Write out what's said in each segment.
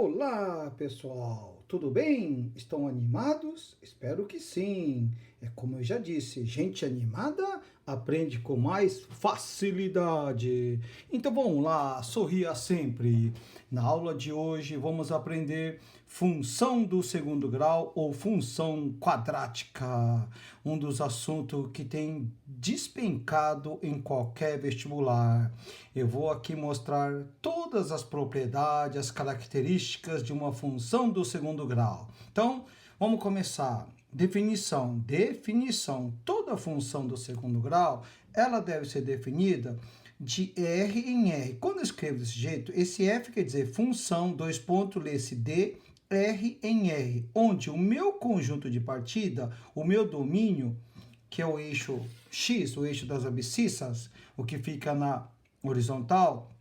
Olá, pessoal! Tudo bem? Estão animados? Espero que sim! É como eu já disse, gente animada aprende com mais facilidade. Então vamos lá, sorria sempre. Na aula de hoje vamos aprender função do segundo grau ou função quadrática, um dos assuntos que tem despencado em qualquer vestibular. Eu vou aqui mostrar todas as propriedades, as características de uma função do segundo grau. Então, vamos começar. Definição. Definição. Toda função do segundo grau, ela deve ser definida de R em R. Quando eu escrevo desse jeito, esse F quer dizer função, dois pontos, lê-se D, R em R, onde o meu conjunto de partida, o meu domínio, que é o eixo X, o eixo das abscissas, o que fica na horizontal,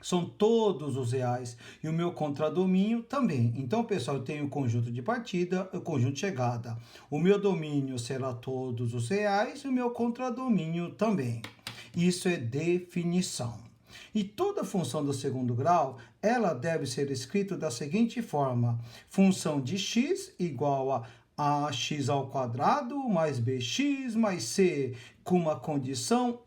são todos os reais. E o meu contradomínio também. Então, pessoal, eu tenho o conjunto de partida e o conjunto de chegada. O meu domínio será todos os reais e o meu contradomínio também. Isso é definição. E toda função do segundo grau, ela deve ser escrita da seguinte forma. Função de x igual a ax ao quadrado mais bx mais c, com uma condição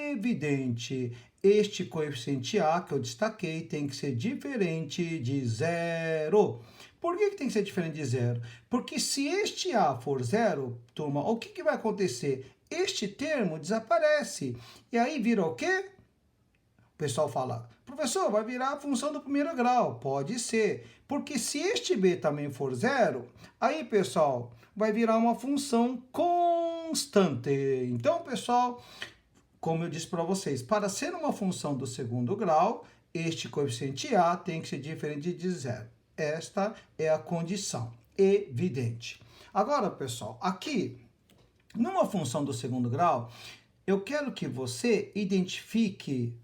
evidente. Este coeficiente A que eu destaquei tem que ser diferente de zero. Por que tem que ser diferente de zero? Porque se este A for zero, turma, o que vai acontecer? Este termo desaparece. E aí vira o quê? O pessoal fala, professor, vai virar a função do primeiro grau. Pode ser. Porque se este B também for zero, aí, pessoal, vai virar uma função constante. Então, pessoal, como eu disse para vocês, para ser uma função do segundo grau, este coeficiente A tem que ser diferente de zero. Esta é a condição evidente. Agora, pessoal, aqui, numa função do segundo grau, eu quero que você identifique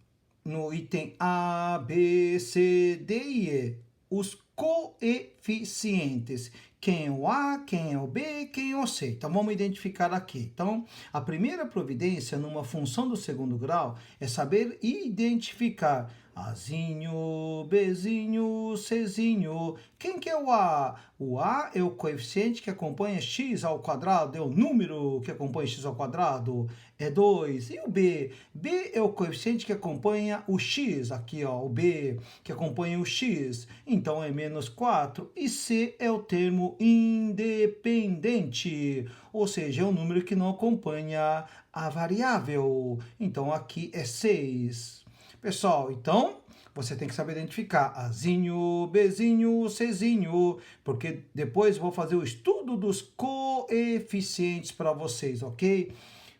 no item A, B, C, D e E os coeficientes. Quem é o A, quem é o B, quem é o C. Então, vamos identificar aqui. Então, a primeira providência numa função do segundo grau é saber identificar Azinho, Bzinho, Czinho. Quem que é o A? O A é o coeficiente que acompanha x ao quadrado, é o número que acompanha x ao quadrado, é 2. E o B? B é o coeficiente que acompanha o x, aqui ó, o B, que acompanha o x, então é menos 4. E C é o termo independente, ou seja, é o número que não acompanha a variável. Então aqui é 6. Pessoal, então você tem que saber identificar Azinho, Bzinho, Czinho, porque depois eu vou fazer o estudo dos coeficientes para vocês, ok?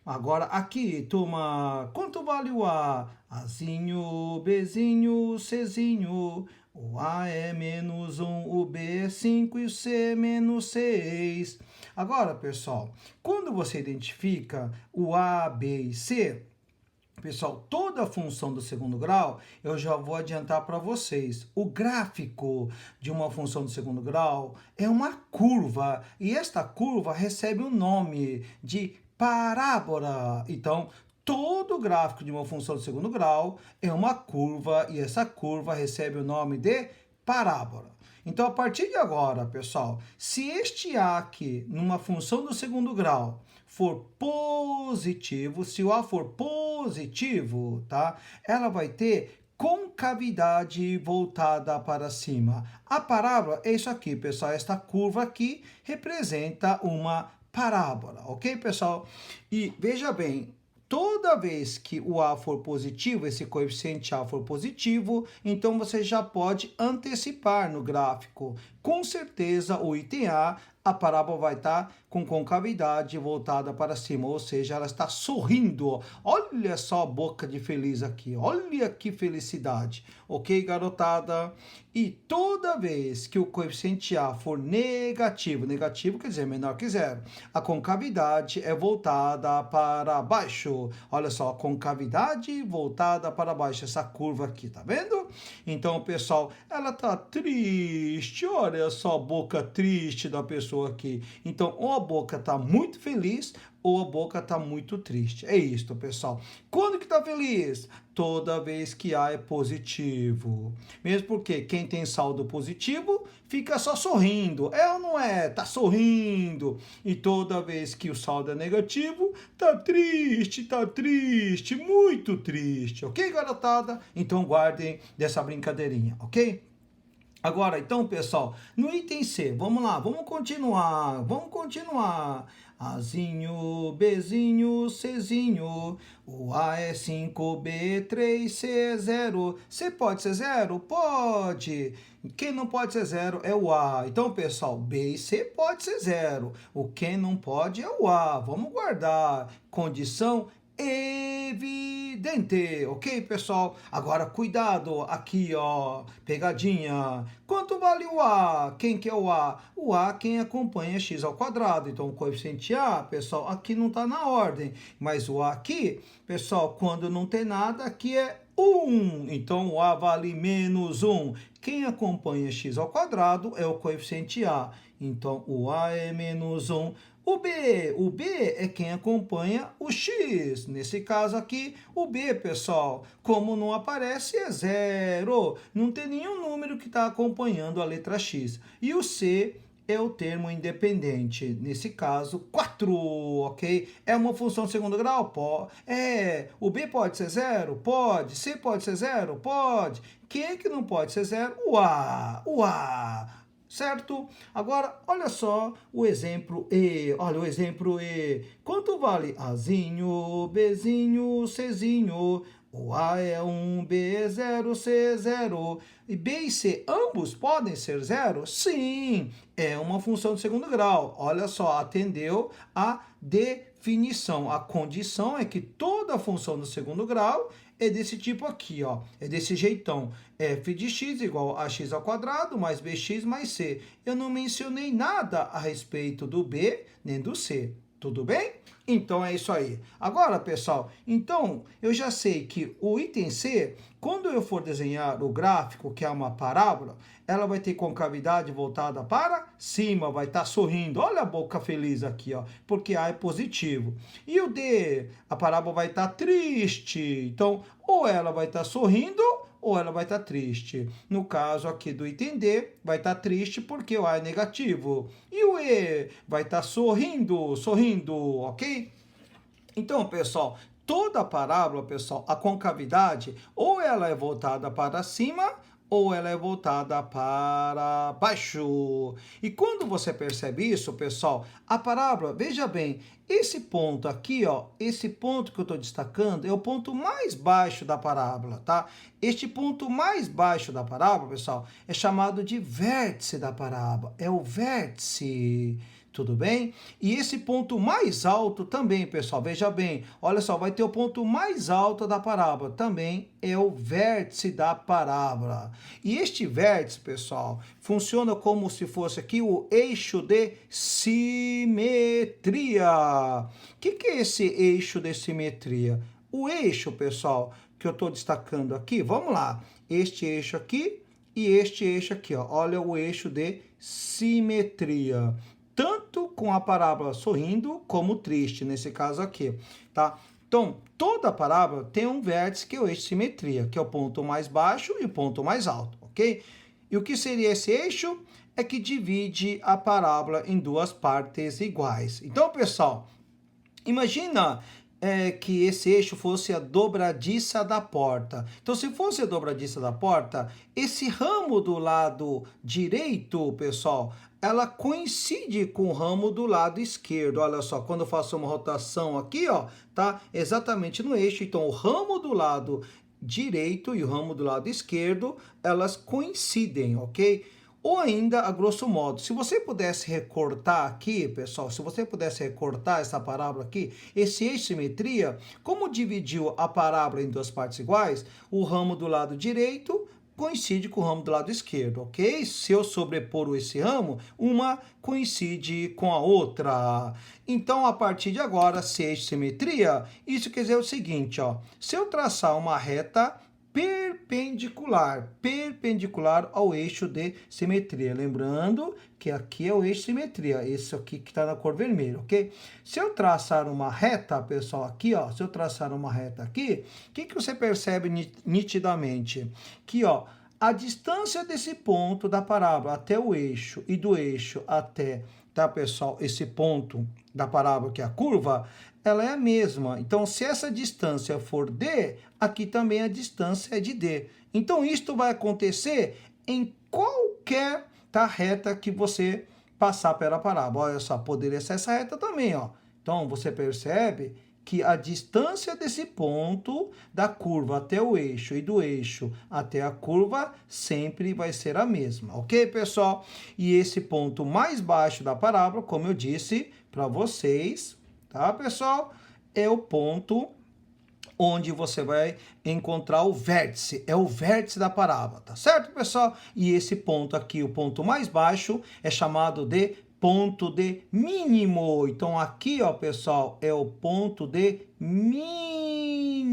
Agora aqui, turma, quanto vale o A? Azinho, Bzinho, Czinho. O A é menos 1, o B é 5 e o C é menos 6. Agora, pessoal, quando você identifica o A, B e C, pessoal, toda a função do segundo grau, eu já vou adiantar para vocês. O gráfico de uma função do segundo grau é uma curva, e esta curva recebe o nome de parábola. Então, todo gráfico de uma função do segundo grau é uma curva, e essa curva recebe o nome de parábola. Então, a partir de agora, pessoal, se este A aqui, numa função do segundo grau, for positivo, se o A for positivo, tá? Ela vai ter concavidade voltada para cima. A parábola é isso aqui, pessoal. Esta curva aqui representa uma parábola, ok, pessoal? E veja bem, toda vez que o A for positivo, esse coeficiente A for positivo, então você já pode antecipar no gráfico. Com certeza, o item A, a parábola vai estar com concavidade voltada para cima, ou seja, ela está sorrindo. Olha só a boca de feliz aqui, olha que felicidade. Ok, garotada? E toda vez que o coeficiente A for negativo, negativo quer dizer menor que zero, a concavidade é voltada para baixo. Olha só, a concavidade voltada para baixo, essa curva aqui, tá vendo? Então, pessoal, ela tá triste, olha só a boca triste da pessoa. pessoa aqui. Então, ou a boca está muito feliz, ou a boca está muito triste. É isso, pessoal. Quando que está feliz? Toda vez que A é positivo. Mesmo porque quem tem saldo positivo fica só sorrindo. É ou não é? Tá sorrindo. E toda vez que o saldo é negativo, tá triste, muito triste. Ok, garotada? Então guardem dessa brincadeirinha, ok? Agora, então, pessoal, no item C, vamos lá, vamos continuar. Azinho, Bzinho, Czinho, o A é 5, B 3, C é 0. C pode ser 0? Pode. Quem não pode ser 0 é o A. Então, pessoal, B e C pode ser 0. O quem não pode é o A. Vamos guardar. Condição evidente, ok, pessoal? Agora, cuidado, aqui, ó, pegadinha. Quanto vale o A? Quem que é o A? O A, quem acompanha x ao quadrado. Então, o coeficiente A, pessoal, aqui não está na ordem. Mas o A aqui, pessoal, quando não tem nada, aqui é 1. Então, o A vale menos 1. Quem acompanha x ao quadrado é o coeficiente A. Então, o A é menos 1. O B é quem acompanha o x. Nesse caso aqui, o B, pessoal, como não aparece, é 0. Não tem nenhum número que está acompanhando a letra x. E o C é o termo independente. Nesse caso, 4, ok? É uma função de segundo grau? O B pode ser 0? Pode. C pode ser 0? Pode. Quem é que não pode ser 0? O A. Certo? Agora, olha só o exemplo E. Olha o exemplo E. Quanto vale Azinho, Bzinho, Czinho? O A é 1, B é 0, C é 0. E B e C, ambos podem ser 0? Sim, é uma função de segundo grau. Olha só, atendeu a definição. A condição é que toda função do segundo grau é desse tipo aqui, ó. É desse jeitão. F de x igual a x ao quadrado mais bx mais c. Eu não mencionei nada a respeito do b nem do c. Tudo bem? Então é isso aí. Agora, pessoal, então eu já sei que o item C, quando eu for desenhar o gráfico, que é uma parábola, ela vai ter concavidade voltada para cima, vai estar sorrindo. Olha a boca feliz aqui, ó, porque A é positivo. E o D, a parábola vai estar triste. Então, ou ela vai estar sorrindo, ou ela vai estar triste. No caso aqui do item D, vai estar triste porque o A é negativo. E o E vai estar sorrindo, ok? Então, pessoal, toda a parábola, pessoal, a concavidade, ou ela é voltada para cima, ou ela é voltada para baixo. E quando você percebe isso, pessoal, a parábola, veja bem, esse ponto aqui, ó, esse ponto que eu estou destacando é o ponto mais baixo da parábola, tá? Este ponto mais baixo da parábola, pessoal, é chamado de vértice da parábola. É o vértice. Tudo bem? E esse ponto mais alto também, pessoal, veja bem, olha só, vai ter o ponto mais alto da parábola, também é o vértice da parábola. E este vértice, pessoal, funciona como se fosse aqui o eixo de simetria. O que é esse eixo de simetria? O eixo, pessoal, que eu estou destacando aqui, vamos lá, este eixo aqui e este eixo aqui, ó, olha o eixo de simetria. Tanto com a parábola sorrindo como triste, nesse caso aqui, tá? Então, toda a parábola tem um vértice que é o eixo de simetria, que é o ponto mais baixo e o ponto mais alto, ok? E o que seria esse eixo? É que divide a parábola em duas partes iguais. Então, pessoal, imagina que esse eixo fosse a dobradiça da porta. Então, se fosse a dobradiça da porta, esse ramo do lado direito, pessoal, ela coincide com o ramo do lado esquerdo. Olha só, quando eu faço uma rotação aqui, ó, tá exatamente no eixo. Então, o ramo do lado direito e o ramo do lado esquerdo, elas coincidem, ok? Ou ainda, a grosso modo, se você pudesse recortar aqui, pessoal, se você pudesse recortar essa parábola aqui, esse eixo de simetria, como dividiu a parábola em duas partes iguais, o ramo do lado direito coincide com o ramo do lado esquerdo, ok? Se eu sobrepor esse ramo, uma coincide com a outra. Então, a partir de agora, se eixo de simetria, isso quer dizer o seguinte, ó, se eu traçar uma reta perpendicular ao eixo de simetria. Lembrando que aqui é o eixo de simetria, esse aqui que está na cor vermelha, ok? Se eu traçar uma reta, pessoal, aqui, ó, se eu traçar uma reta aqui, o que você percebe nitidamente? Que, ó, a distância desse ponto da parábola até o eixo e do eixo até, tá, pessoal, esse ponto da parábola, que é a curva, ela é a mesma. Então, se essa distância for D, aqui também a distância é de D. Então, isto vai acontecer em qualquer, tá, reta que você passar pela parábola. Olha só, poderia ser essa reta também, ó. Então, você percebe que a distância desse ponto da curva até o eixo e do eixo até a curva sempre vai ser a mesma, ok, pessoal? E esse ponto mais baixo da parábola, como eu disse para vocês, tá, pessoal? É o ponto onde você vai encontrar o vértice, é o vértice da parábola, tá certo, pessoal? E esse ponto aqui, o ponto mais baixo, é chamado de ponto de mínimo. Então, aqui, ó, pessoal, é o ponto de mínimo,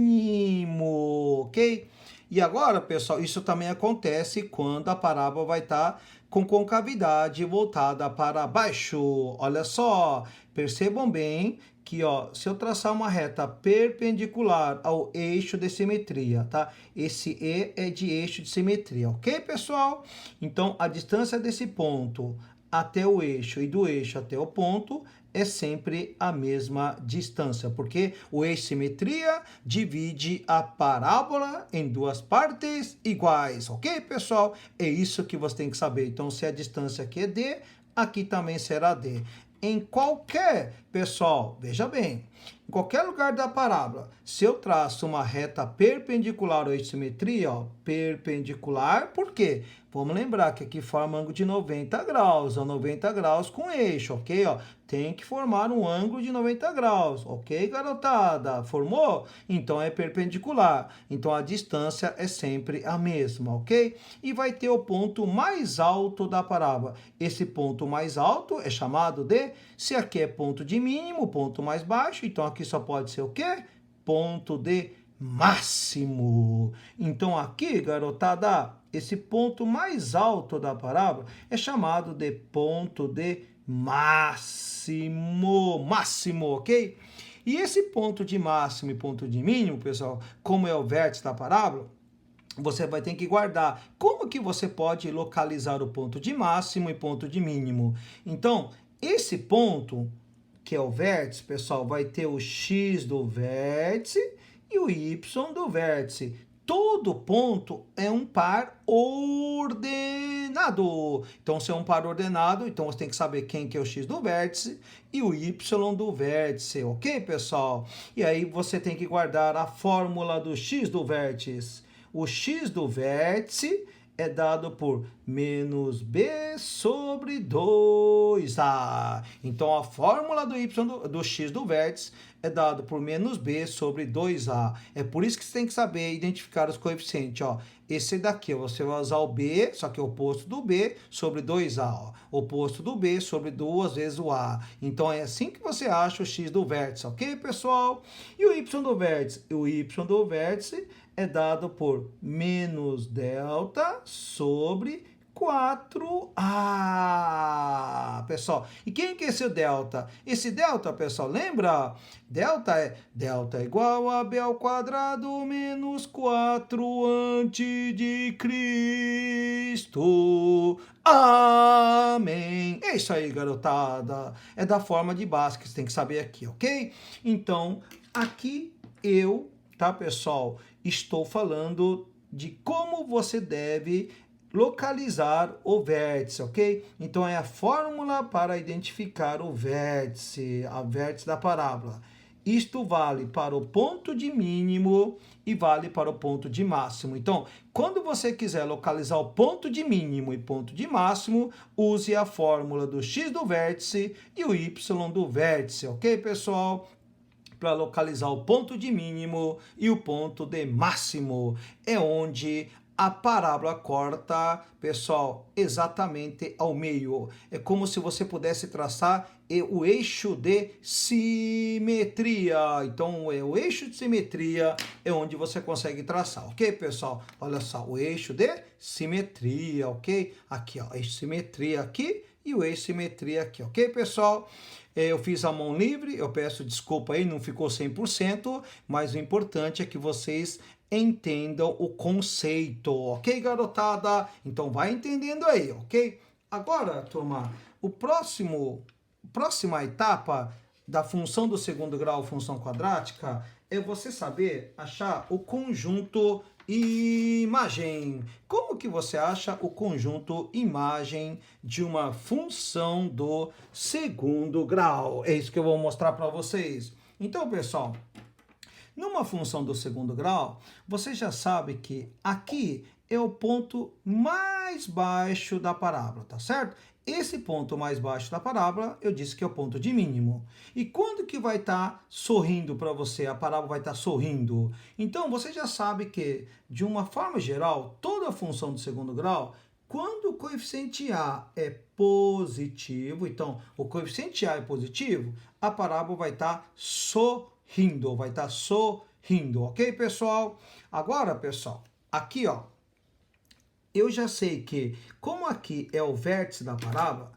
ok? E agora, pessoal, isso também acontece quando a parábola vai estar com concavidade voltada para baixo. Olha só, percebam bem que, ó, se eu traçar uma reta perpendicular ao eixo de simetria, tá? Esse E é de eixo de simetria, ok, pessoal? Então, a distância desse ponto até o eixo e do eixo até o ponto é sempre a mesma distância, porque o eixo de simetria divide a parábola em duas partes iguais, ok, pessoal? É isso que você tem que saber. Então, se a distância aqui é D, aqui também será D. Em qualquer, pessoal, veja bem, em qualquer lugar da parábola, se eu traço uma reta perpendicular ao eixo de simetria, ó, perpendicular, por quê? Vamos lembrar que aqui forma um ângulo de 90 graus, ó, 90 graus com eixo, ok? Ó, tem que formar um ângulo de 90 graus, ok, garotada? Formou? Então é perpendicular. Então a distância é sempre a mesma, ok? E vai ter o ponto mais alto da parábola. Esse ponto mais alto é chamado de, se aqui é ponto de mínimo, ponto mais baixo, então aqui só pode ser o quê? Ponto de máximo. Então aqui, garotada, esse ponto mais alto da parábola é chamado de ponto de máximo, ok? E esse ponto de máximo e ponto de mínimo, pessoal, como é o vértice da parábola, você vai ter que guardar. Como que você pode localizar o ponto de máximo e ponto de mínimo? Então, esse ponto, que é o vértice, pessoal, vai ter o x do vértice e o y do vértice. Todo ponto é um par ordenado. Então, se é um par ordenado, então você tem que saber quem que é o x do vértice e o y do vértice, ok, pessoal? E aí você tem que guardar a fórmula do x do vértice. O x do vértice é dado por menos b sobre 2a. Então, a fórmula do x do vértice é dado por menos b sobre 2a. É por isso que você tem que saber identificar os coeficientes. Ó. Esse daqui, você vai usar o b, só que é o oposto do b sobre 2a. Ó. Oposto do b sobre 2 vezes o a. Então, é assim que você acha o x do vértice, ok, pessoal? E o y do vértice? O y do vértice é dado por menos delta sobre 4a, pessoal. E quem que é esse delta? Esse delta, pessoal, lembra? Delta é igual a b ao quadrado menos 4 antes de Cristo. Amém. É isso aí, garotada. É da forma de base que você tem que saber aqui, ok? Então, aqui eu, tá, pessoal, estou falando de como você deve localizar o vértice, ok? Então, é a fórmula para identificar o vértice, a vértice da parábola. Isto vale para o ponto de mínimo e vale para o ponto de máximo. Então, quando você quiser localizar o ponto de mínimo e ponto de máximo, use a fórmula do x do vértice e o y do vértice, ok, pessoal? Para localizar o ponto de mínimo e o ponto de máximo. É onde a parábola corta, pessoal, exatamente ao meio. É como se você pudesse traçar o eixo de simetria. Então, o eixo de simetria é onde você consegue traçar, ok, pessoal? Olha só, o eixo de simetria, ok? Aqui, ó, eixo de simetria aqui e o eixo de simetria aqui, ok, pessoal? Eu fiz a mão livre, eu peço desculpa aí, não ficou 100%, mas o importante é que vocês entendam o conceito, ok, garotada? Então vai entendendo aí, ok? Agora, turma, próxima etapa da função do segundo grau, função quadrática, é você saber achar o conjunto imagem. Como que você acha o conjunto imagem de uma função do segundo grau? É isso que eu vou mostrar para vocês. Então, pessoal, numa função do segundo grau, você já sabe que aqui é o ponto mais baixo da parábola, tá certo? Esse ponto mais baixo da parábola, eu disse que é o ponto de mínimo. E quando que vai estar sorrindo para você? A parábola vai estar sorrindo. Então, você já sabe que, de uma forma geral, toda função do segundo grau, quando o coeficiente A é positivo, então, o coeficiente A é positivo, a parábola vai estar sorrindo, ok, pessoal? Agora, pessoal, aqui, ó, eu já sei que, como aqui é o vértice da parábola,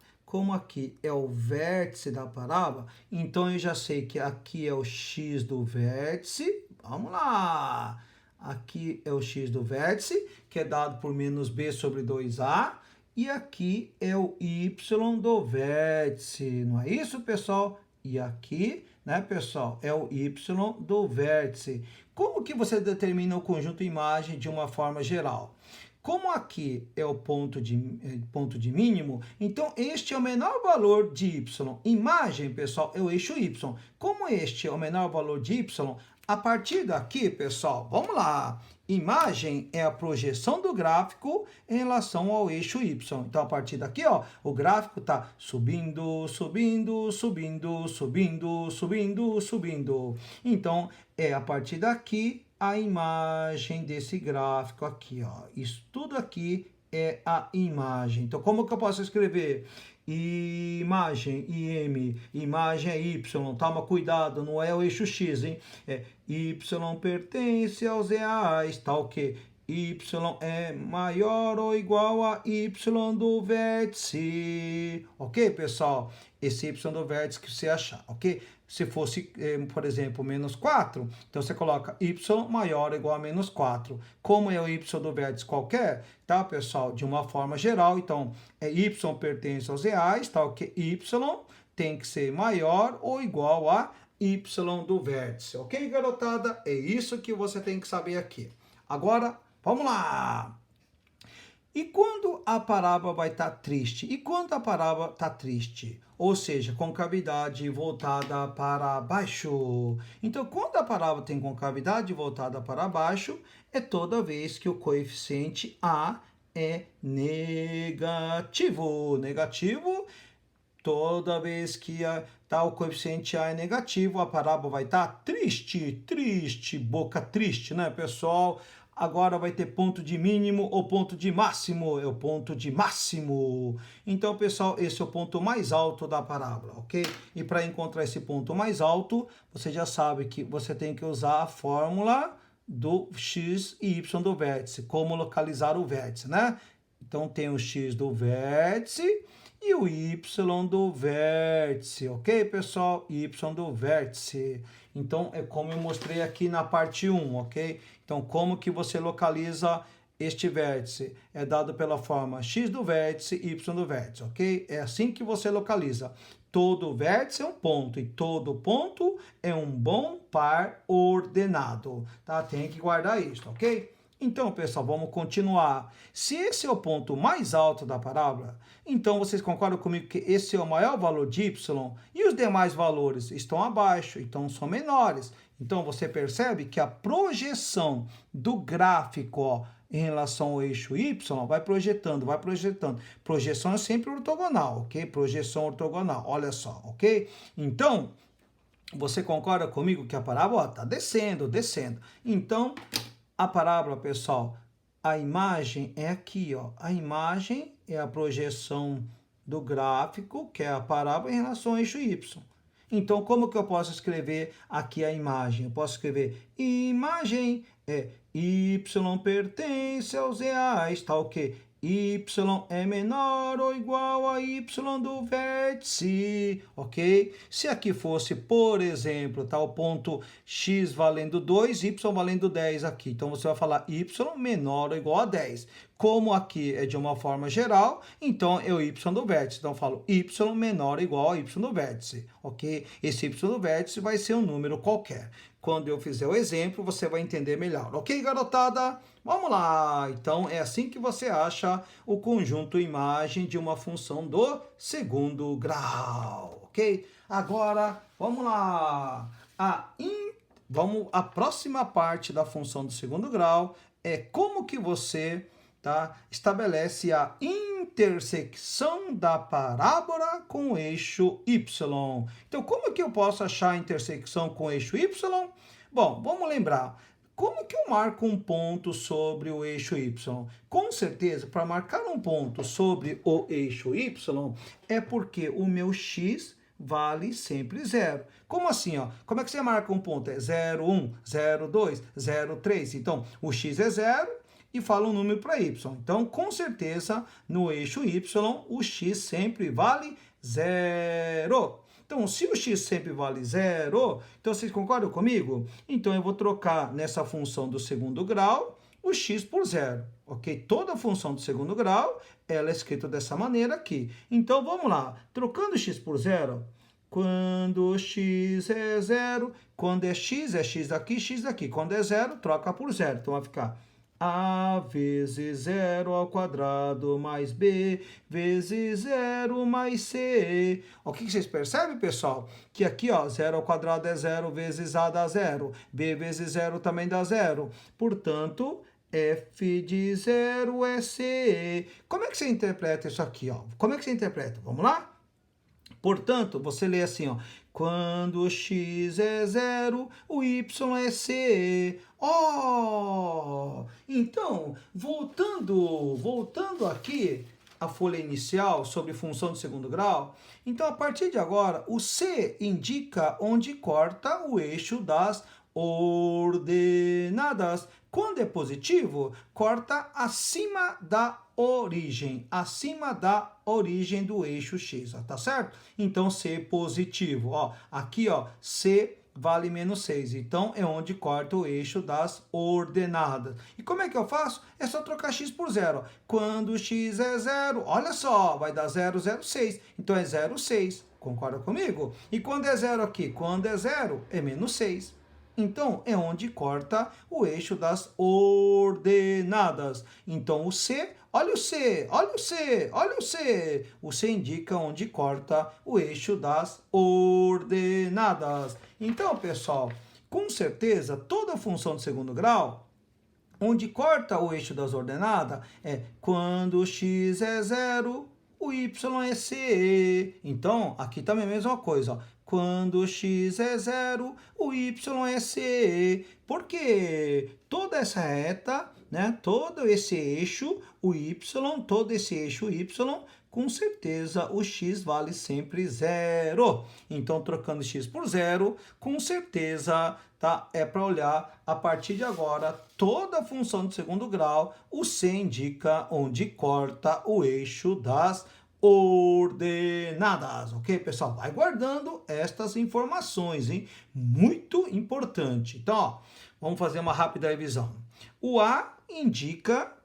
então eu já sei que aqui é o x do vértice, vamos lá, aqui é o x do vértice, que é dado por menos b sobre 2a, e aqui é o y do vértice, não é isso, pessoal? E aqui, né, pessoal, é o y do vértice. Como que você determina o conjunto imagem de uma forma geral? Como aqui é o ponto de mínimo, então este é o menor valor de y. Imagem, pessoal, é o eixo y. Como este é o menor valor de y, a partir daqui, pessoal, vamos lá. Imagem é a projeção do gráfico em relação ao eixo y. Então, a partir daqui, ó, o gráfico está subindo, subindo, subindo, subindo, subindo, subindo. Então, é a partir daqui a imagem desse gráfico aqui, ó. Isso tudo aqui é a imagem. Então, como que eu posso escrever? Imagem, IM, imagem é Y, toma cuidado, não é o eixo X, hein? É Y pertence aos reais, tá ok? Y é maior ou igual a Y do vértice, ok, pessoal? Esse Y do vértice que você achar, ok? Se fosse, por exemplo, menos 4, então você coloca y maior ou igual a menos 4. Como é o y do vértice qualquer, tá, pessoal? De uma forma geral, então, y pertence aos reais, tá? Que y tem que ser maior ou igual a y do vértice, ok, garotada? É isso que você tem que saber aqui. Agora, vamos lá! E quando a parábola vai estar triste? E quando a parábola está triste? Ou seja, concavidade voltada para baixo. Então, quando a parábola tem concavidade voltada para baixo, é toda vez que o coeficiente A é negativo. Negativo, toda vez que o coeficiente A é negativo, a parábola vai estar triste, triste, boca triste, né, pessoal? Agora vai ter ponto de mínimo ou ponto de máximo, é o ponto de máximo. Então, pessoal, esse é o ponto mais alto da parábola, ok? E para encontrar esse ponto mais alto, você já sabe que você tem que usar a fórmula do x e y do vértice, como localizar o vértice, né? Então, tem o x do vértice e o y do vértice, ok, pessoal? Y do vértice. Então, é como eu mostrei aqui na parte 1, ok? Então, como que você localiza este vértice? É dado pela forma x do vértice, y do vértice, ok? É assim que você localiza. Todo vértice é um ponto e todo ponto é um bom par ordenado, tá? Tem que guardar isso, ok? Então, pessoal, vamos continuar. Se esse é o ponto mais alto da parábola, então vocês concordam comigo que esse é o maior valor de y e os demais valores estão abaixo, então são menores. Então, você percebe que a projeção do gráfico, ó, em relação ao eixo y, vai projetando, vai projetando. Projeção é sempre ortogonal, ok? Projeção ortogonal, olha só, ok? Então, você concorda comigo que a parábola está descendo, descendo. Então, a parábola, pessoal, a imagem é aqui, ó. A imagem é a projeção do gráfico, que é a parábola, em relação ao eixo y. Então, como que eu posso escrever aqui a imagem? Eu posso escrever imagem, y pertence aos reais, tá ok? Y é menor ou igual a y do vértice, ok? Se aqui fosse, por exemplo, tá, o ponto x valendo 2, y valendo 10 aqui. Então, você vai falar y menor ou igual a 10. Como aqui é de uma forma geral, então é o y do vértice. Então, eu falo y menor ou igual a y do vértice, ok? Esse y do vértice vai ser um número qualquer. Quando eu fizer o exemplo, você vai entender melhor, ok, garotada? Vamos lá! Então, é assim que você acha o conjunto imagem de uma função do segundo grau, ok? Agora, vamos lá! A próxima parte da função do segundo grau é como que você, tá, estabelece a intersecção da parábola com o eixo y. Então, como que eu posso achar a intersecção com o eixo y? Bom, vamos lembrar. Como que eu marco um ponto sobre o eixo y? Com certeza, para marcar um ponto sobre o eixo y, é porque o meu x vale sempre zero. Como assim, ó? Como é que você marca um ponto? É 0, 1, 0, 2, 0, 3. Então, o x é zero e fala um número para y. Então, com certeza, no eixo y, o x sempre vale zero. Então, se o x sempre vale zero, então vocês concordam comigo? Então, eu vou trocar nessa função do segundo grau o x por zero, ok? Toda função do segundo grau, ela é escrita dessa maneira aqui. Então, vamos lá. Trocando x por zero, quando x é zero, quando é x daqui, x daqui. Quando é zero, troca por zero. Então, vai ficar a vezes zero ao quadrado mais b vezes zero mais c. O que vocês percebem, pessoal? Que aqui, ó, zero ao quadrado é zero vezes a dá zero. B vezes zero também dá zero. Portanto, f de zero é c. Como é que você interpreta isso aqui, ó? Como é que você interpreta? Vamos lá? Portanto, você lê assim, ó. Quando x é zero, o y é c. Oh! Então, voltando aqui à folha inicial sobre função de segundo grau, então, a partir de agora, o c indica onde corta o eixo das ordenadas. Quando é positivo, corta acima da origem do eixo x, ó, tá certo? Então, C positivo, ó, aqui, ó, C vale menos 6, então é onde corta o eixo das ordenadas. E como é que eu faço? É só trocar x por zero. Quando x é zero, olha só, vai dar 0, 0, 6, então é 0, 6, concorda comigo? E quando é zero aqui? Quando é zero, é menos 6. Então, é onde corta o eixo das ordenadas. Então, o C, olha o C, olha o C, olha o C. O C indica onde corta o eixo das ordenadas. Então, pessoal, com certeza, toda função de segundo grau, onde corta o eixo das ordenadas, é quando x é zero, o y é c. Então, aqui também é a mesma coisa, ó. Quando x é zero, o y é c. Porque toda essa reta, né, todo esse eixo, o y, todo esse eixo y, com certeza o x vale sempre zero. Então, trocando x por zero, com certeza, tá, é para olhar a partir de agora toda a função de segundo grau, o c indica onde corta o eixo das ordenadas, ok, pessoal? Vai guardando estas informações, hein? Muito importante. Então, ó, vamos fazer uma rápida revisão. O A indica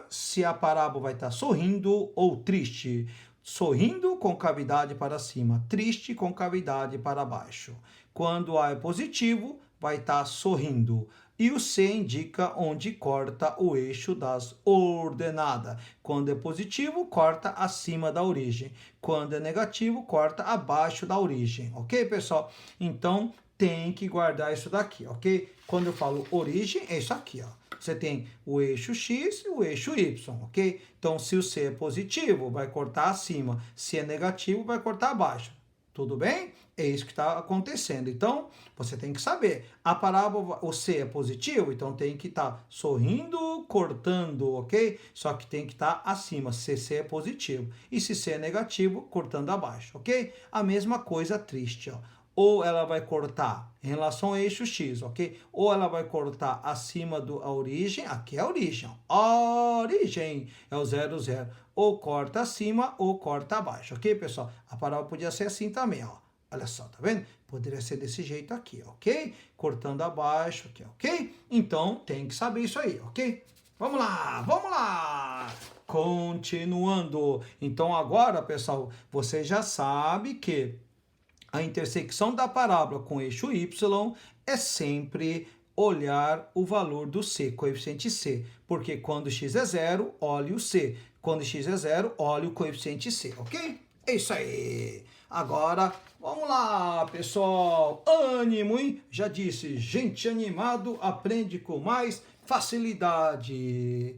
se a parábola vai estar sorrindo ou triste. Sorrindo com cavidade para cima, triste com cavidade para baixo. Quando A é positivo, vai estar sorrindo. E o C indica onde corta o eixo das ordenadas. Quando é positivo, corta acima da origem. Quando é negativo, corta abaixo da origem. Ok, pessoal? Então, tem que guardar isso daqui, ok? Quando eu falo origem, é isso aqui, ó. Você tem o eixo X e o eixo Y, ok? Então, se o C é positivo, vai cortar acima. Se é negativo, vai cortar abaixo. Tudo bem? É isso que está acontecendo. Então, você tem que saber. A parábola, o C é positivo, então tem que estar sorrindo, cortando, ok? Só que tem que estar acima, se C é positivo. E se C é negativo, cortando abaixo, ok? A mesma coisa triste, ó. Ou ela vai cortar em relação ao eixo X, ok? Ou ela vai cortar acima da origem, aqui é a origem, ó. A origem é o 0, 0. Ou corta acima ou corta abaixo, ok, pessoal? A parábola podia ser assim também, ó. Olha só, tá vendo? Poderia ser desse jeito aqui, ok? Cortando abaixo aqui, ok? Então, tem que saber isso aí, ok? Vamos lá, vamos lá! Continuando. Então, agora, pessoal, você já sabe que a intersecção da parábola com o eixo Y é sempre olhar o valor do C, coeficiente C. Porque quando x é 0, olhe o C. Quando x é 0, olhe o coeficiente C, ok? É isso aí. Agora, vamos lá, pessoal. Ânimo, hein? Já disse, gente animado aprende com mais facilidade.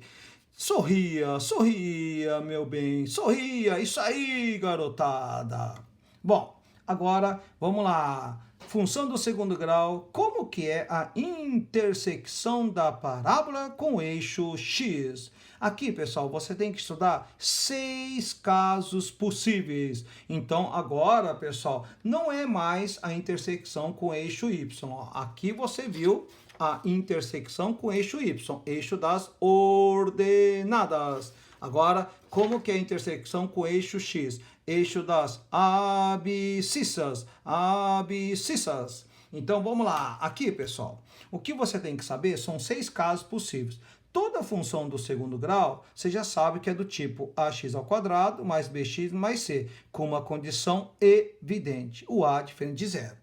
Sorria, sorria, meu bem. Sorria. Isso aí, garotada. Bom, agora, vamos lá. Função do segundo grau, como que é a intersecção da parábola com o eixo X? Aqui, pessoal, você tem que estudar 6 casos possíveis. Então, agora, pessoal, não é mais a intersecção com o eixo Y. Aqui você viu a intersecção com o eixo Y, eixo das ordenadas. Agora, como que é a intersecção com o eixo X? Eixo das abscissas, abscissas. Então, vamos lá. Aqui, pessoal, o que você tem que saber são 6 casos possíveis. Toda função do segundo grau, você já sabe que é do tipo ax ao quadrado mais bx mais c, com uma condição evidente, o a diferente de zero.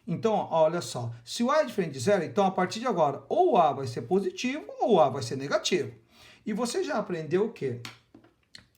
Então, olha só, se o a é diferente de zero, então a partir de agora, ou o a vai ser positivo ou o a vai ser negativo. E você já aprendeu o quê?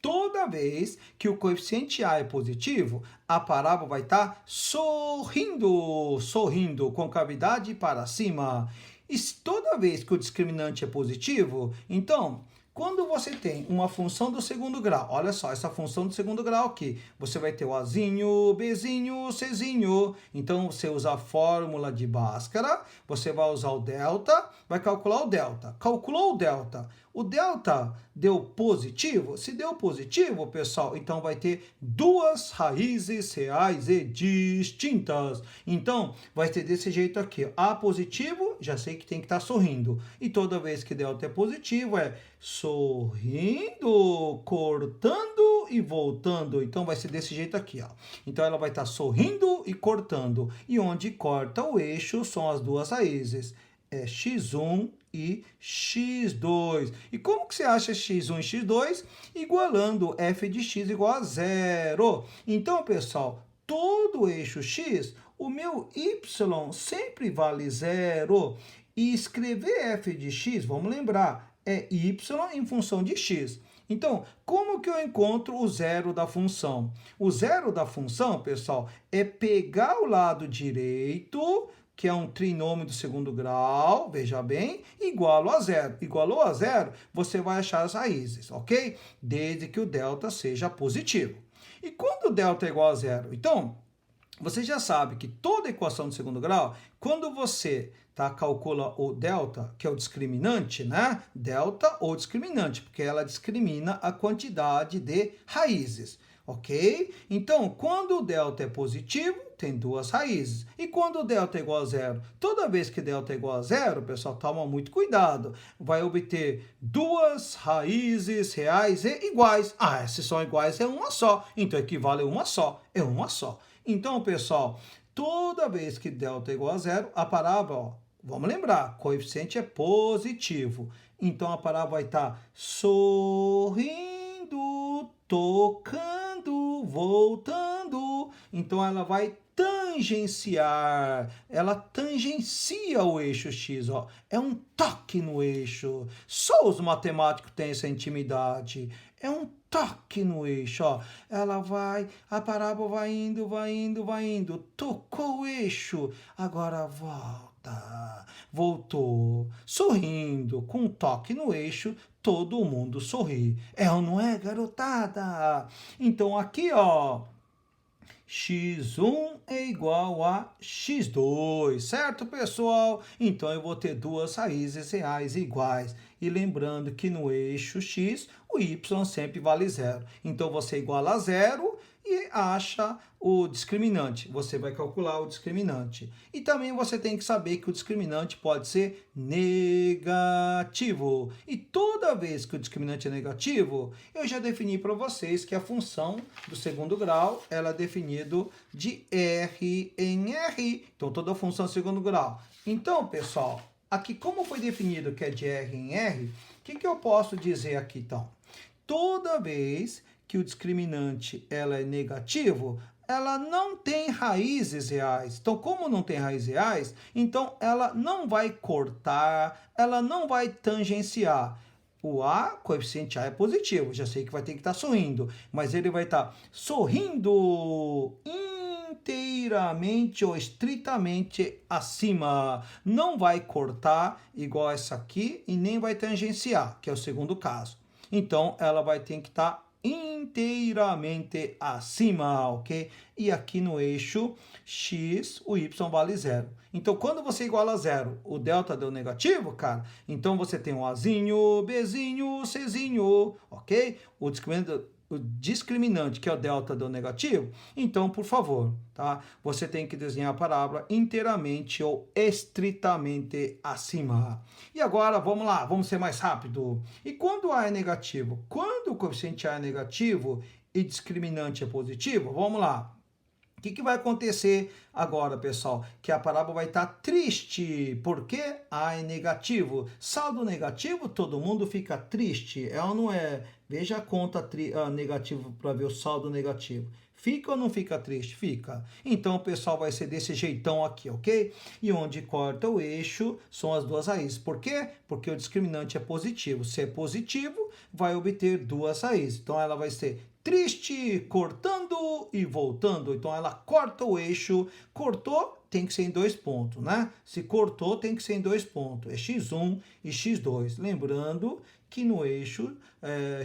Toda vez que o coeficiente A é positivo, a parábola vai estar sorrindo, sorrindo, com cavidade para cima. E toda vez que o discriminante é positivo, então, quando você tem uma função do segundo grau, olha só, essa função do segundo grau aqui, você vai ter o Azinho, Bzinho, Czinho. Então, você usa a fórmula de Bhaskara, você vai usar o delta, vai calcular o delta. Calculou o delta. O delta deu positivo? Se deu positivo, pessoal, então vai ter duas raízes reais e distintas. Então, vai ter desse jeito aqui. A positivo, já sei que tem que estar sorrindo. E toda vez que delta é positivo, é sorrindo, cortando e voltando. Então, vai ser desse jeito aqui, ó. Então, ela vai estar sorrindo e cortando. E onde corta o eixo são as duas raízes. É x1 e x2. E como que você acha x1 e x2? Igualando f de x igual a zero. Então, pessoal, todo eixo x, o meu y sempre vale zero. E escrever f de x, vamos lembrar, é y em função de x. Então, como que eu encontro o zero da função? O zero da função, pessoal, é pegar o lado direito, que é um trinômio do segundo grau, veja bem, igual a zero. Igualou a zero, você vai achar as raízes, ok? Desde que o delta seja positivo. E quando o delta é igual a zero? Então, você já sabe que toda equação do segundo grau, quando você calcula o delta, que é o discriminante, né? Delta ou discriminante, porque ela discrimina a quantidade de raízes, ok? Então, quando o delta é positivo, tem duas raízes. E quando o delta é igual a zero? Toda vez que delta é igual a zero, pessoal, toma muito cuidado. Vai obter duas raízes reais e iguais. Ah, se são iguais é uma só. Então, equivale a uma só. É uma só. Então, pessoal, toda vez que delta é igual a zero, a parábola, ó, vamos lembrar, coeficiente é positivo. Então, a parábola vai estar sorrindo, tocando, voltando. Então, ela vai tangenciar, ela tangencia o eixo X, ó. É um toque no eixo. Só os matemáticos têm essa intimidade. É um toque no eixo, ó. Ela vai, a parábola vai indo, vai indo, vai indo. Tocou o eixo. Agora volta. Voltou. Sorrindo, com um toque no eixo, todo mundo sorri. É ou não é, garotada? Então aqui, ó, x1 é igual a x2, certo, pessoal? Então, eu vou ter duas raízes reais iguais. E lembrando que no eixo x, o y sempre vale zero. Então, você iguala a zero e acha o discriminante. Você vai calcular o discriminante. E também você tem que saber que o discriminante pode ser negativo. E toda vez que o discriminante é negativo, eu já defini para vocês que a função do segundo grau ela é definida de R em R. Então, toda função do segundo grau. Então, pessoal, aqui como foi definido que é de R em R, o que eu posso dizer aqui, então? Toda vez que o discriminante ela é negativo, ela não tem raízes reais. Então, como não tem raízes reais, então ela não vai cortar, ela não vai tangenciar. O A, coeficiente A é positivo, já sei que vai ter que estar sorrindo, mas ele vai estar sorrindo inteiramente ou estritamente acima. Não vai cortar igual essa aqui e nem vai tangenciar, que é o segundo caso. Então, ela vai ter que estar inteiramente acima, ok? E aqui no eixo x, o y vale zero. Então, quando você iguala a zero, o delta deu negativo, cara, então você tem um Azinho, Bzinho, Czinho, ok? O discriminante, que é o delta deu negativo, então, por favor, tá? Você tem que desenhar a parábola inteiramente ou estritamente acima. E agora, vamos lá, vamos ser mais rápido. E quando A é negativo? Quando o coeficiente A é negativo e discriminante é positivo, vamos lá. O que vai acontecer agora, pessoal? Que a parábola vai estar triste, porque A é negativo. Saldo negativo, todo mundo fica triste, é ou não é? Veja a conta negativa para ver o saldo negativo. Fica ou não fica triste? Fica. Então, o pessoal vai ser desse jeitão aqui, ok? E onde corta o eixo são as duas raízes. Por quê? Porque o discriminante é positivo. Se é positivo, vai obter duas raízes. Então, ela vai ser triste, cortando e voltando. Então, ela corta o eixo. Cortou, tem que ser em 2 pontos, né? Se cortou, tem que ser em 2 pontos. É x1 e x2. Lembrando que no eixo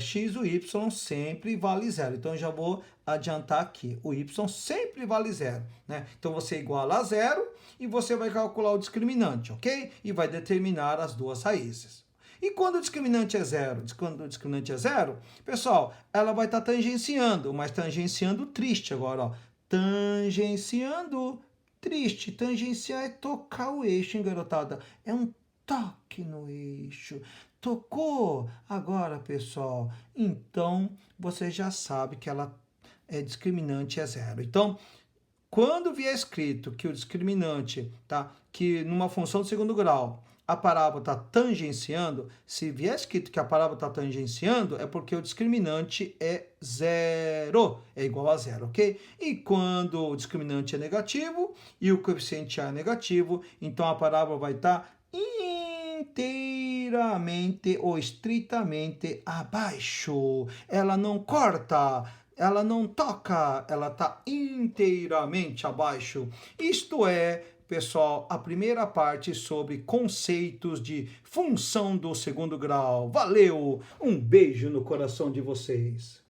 x, o y sempre vale zero. Então, eu já vou adiantar aqui. O y sempre vale zero, né? Então, você iguala a zero e você vai calcular o discriminante, ok? E vai determinar as duas raízes. E quando o discriminante é zero? Quando o discriminante é zero, pessoal, ela vai estar tangenciando, mas tangenciando triste agora, ó. Tangenciando triste. Tangenciar é tocar o eixo, hein, garotada? É um toque no eixo. Tocou? Agora, pessoal, então você já sabe que ela é discriminante é zero. Então, quando vier escrito que o discriminante, tá, que numa função de segundo grau, a parábola está tangenciando, se vier escrito que a parábola está tangenciando, é porque o discriminante é zero, é igual a zero, ok? E quando o discriminante é negativo e o coeficiente A é negativo, então a parábola vai estar inteiramente ou estritamente abaixo. Ela não corta, ela não toca, ela está inteiramente abaixo. Isto é, pessoal, a primeira parte sobre conceitos de função do segundo grau. Valeu! Um beijo no coração de vocês.